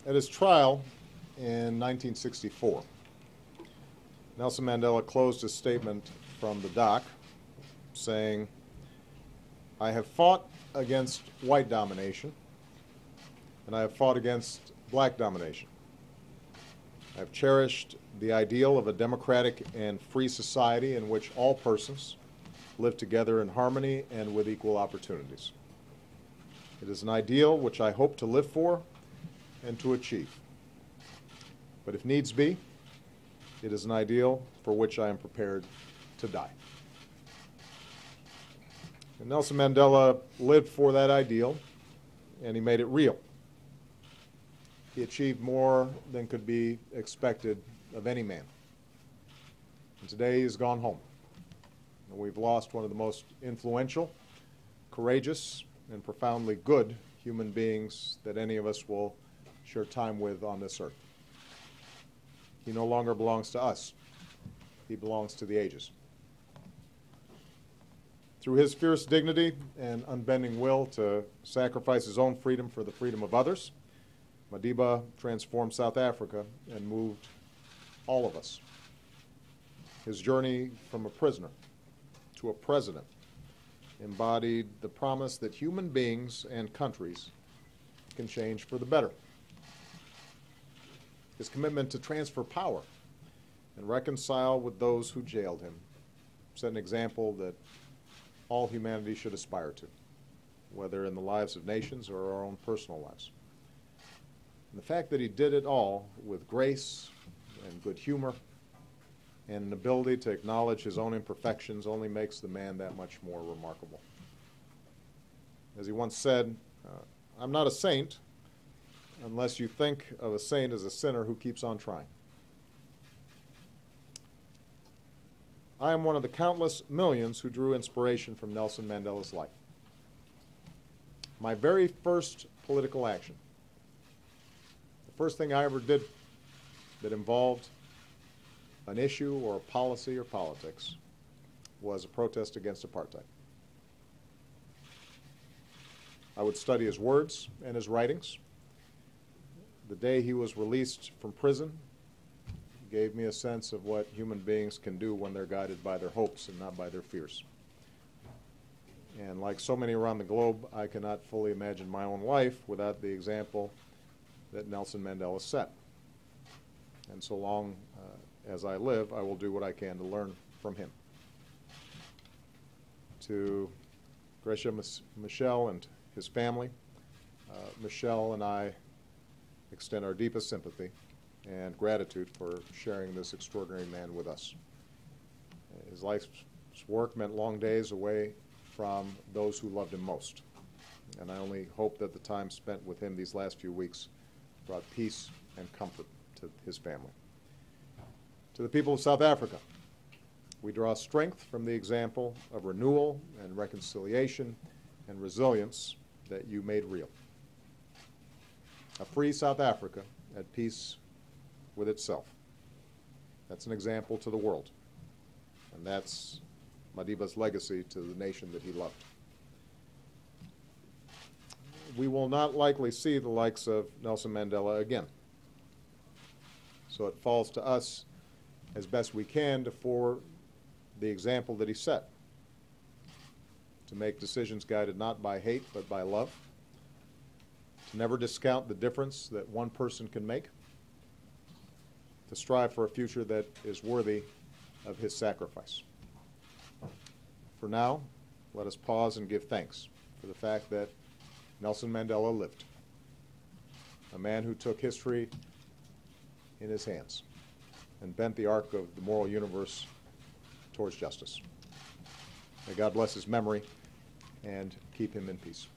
At his trial in 1964, Nelson Mandela closed his statement from the dock saying, "I have fought against white domination, and I have fought against black domination. I have cherished the ideal of a democratic and free society in which all persons live together in harmony and with equal opportunities. It is an ideal which I hope to live for and to achieve. But if needs be, it is an ideal for which I am prepared to die." And Nelson Mandela lived for that ideal, and he made it real. He achieved more than could be expected of any man. And today he's gone home. And we've lost one of the most influential, courageous, and profoundly good human beings that any of us will share time with on this earth. He no longer belongs to us. He belongs to the ages. Through his fierce dignity and unbending will to sacrifice his own freedom for the freedom of others, Madiba transformed South Africa and moved all of us. His journey from a prisoner to a president embodied the promise that human beings and countries can change for the better. His commitment to transfer power and reconcile with those who jailed him set an example that all humanity should aspire to, whether in the lives of nations or our own personal lives. And the fact that he did it all with grace and good humor and an ability to acknowledge his own imperfections only makes the man that much more remarkable. As he once said, "I'm not a saint unless you think of a saint as a sinner who keeps on trying." I am one of the countless millions who drew inspiration from Nelson Mandela's life. My very first political action, the first thing I ever did that involved an issue or a policy or politics, was a protest against apartheid. I would study his words and his writings. The day he was released from prison gave me a sense of what human beings can do when they're guided by their hopes and not by their fears. And like so many around the globe, I cannot fully imagine my own life without the example that Nelson Mandela set. And so long as I live, I will do what I can to learn from him. To Gracia Michel and his family, Michelle and I extend our deepest sympathy and gratitude for sharing this extraordinary man with us. His life's work meant long days away from those who loved him most. And I only hope that the time spent with him these last few weeks brought peace and comfort to his family. To the people of South Africa, we draw strength from the example of renewal and reconciliation and resilience that you made real. A free South Africa at peace with itself. That's an example to the world. And that's Madiba's legacy to the nation that he loved. We will not likely see the likes of Nelson Mandela again. So it falls to us, as best we can, to forward the example that he set, to make decisions guided not by hate but by love, to never discount the difference that one person can make, to strive for a future that is worthy of his sacrifice. For now, let us pause and give thanks for the fact that Nelson Mandela lived, a man who took history in his hands and bent the arc of the moral universe towards justice. May God bless his memory and keep him in peace.